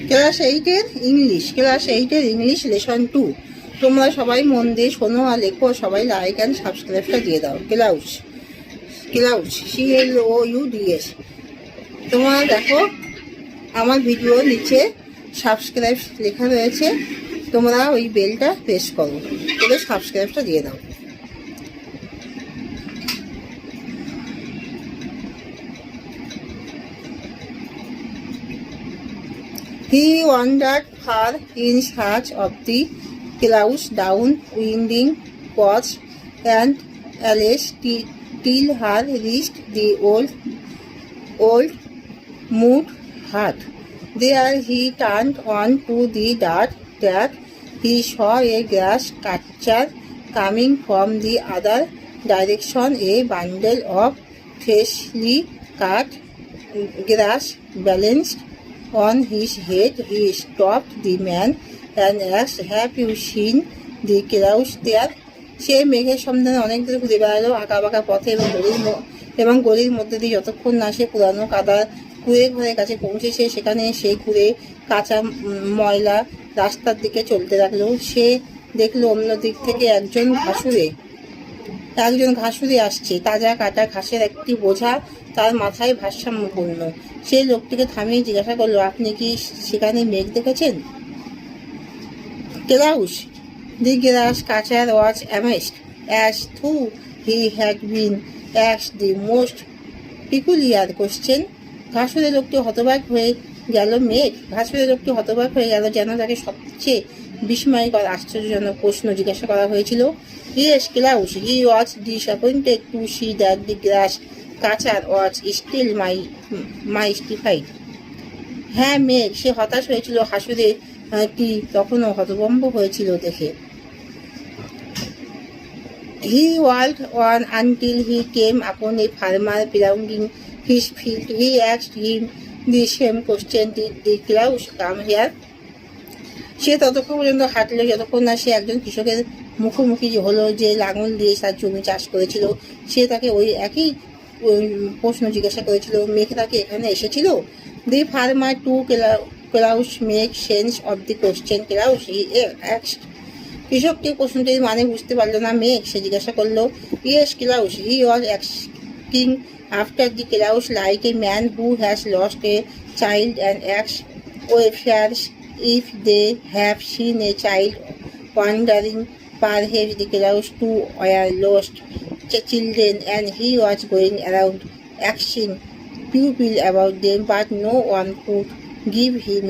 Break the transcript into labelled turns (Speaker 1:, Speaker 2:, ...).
Speaker 1: Class এইটের English lesson 2। তোমরা সবাই মন দিয়ে শোনো আর লেখো, সবাই লাইক অ্যান্ড সাবস্ক্রাইবটা দিয়ে দাও। Clause, CLOUDS। তোমরা দেখো আমার ভিডিও নিচে সাবস্ক্রাইব লেখা রয়েছে, তোমরা ওই বেলটা প্রেস করো, করে সাবস্ক্রাইবটা দিয়ে দাও। He wandered far in search of the clouds down winding paths and alleys till he reached the old mud hut. There he turned on to the dirt track. He saw a grass catcher coming from the other direction, a bundle of freshly cut grass balanced on his head. He stopped the man and asked, "Have you seen the clouds there?" সে মেঘের সন্ধানে অনেক দূরে ঘুরে বেড়ালো আঁকা বাঁকা পথে এবং গলির মধ্যে দিয়ে, যতক্ষণ না সে পুরানো কাদা কুড়ে ঘরের কাছে পৌঁছেছে। সেখানে সেই কুড়ে কাঁচা ময়লা রাস্তার দিকে চলতে লাগলো। সে দেখলো অন্য দিক থেকে একজন ঘাসুরে আসছে। তাজা কাটা ঘাসের একটি বোঝা তার মাথায় ভারসাম্যপূর্ণ। সে লোকটিকে থামিয়ে জিজ্ঞাসা করলো, "আপনি কি সেখানে মেঘ দেখেছেন?" Klaus, the grass catcher, was amazed, as though he had been asked the most peculiar question. ঘাসুরে লোকটি হতবাক হয়ে গেল, যেন তাকে সবচেয়ে বিস্ময়কর আশ্চর্যজনক প্রশ্ন জিজ্ঞাসা করা হয়েছিল। Yes, Klaus, he was disappointed to see that the grass catcher was still mystified. হ্যাঁ মেঘ, সে হতাশ হয়েছিল হাসুরেটি তখনও হতভম্ব হয়েছিল দেখে। He walked on until he came upon a farmer plowing his field. He asked him the same question, "Did the clouds come here?" সে ততক্ষণ পর্যন্ত হাঁটলো যতক্ষণ না সে একজন কৃষকের মুখোমুখি হলো যে লাঙল দিয়ে তার জমি চাষ করেছিল। সে তাকে ওই একই প্রশ্ন জিজ্ঞাসা করেছিল, মেঘ তাকে এখানে এসেছিল? The farmer took Klaus make sense of the question. Klaus, he asked. কৃষকটি প্রশ্নটির মানে বুঝতে পারল না। মেঘ, সে জিজ্ঞাসা করলো। Yes, Klaus, he was asking after the clouds like a man who has lost a child and asks wayfarers if they have seen a child wandering. Perhaps the clouds too were lost children, and he was going around asking people about them, but no one could give him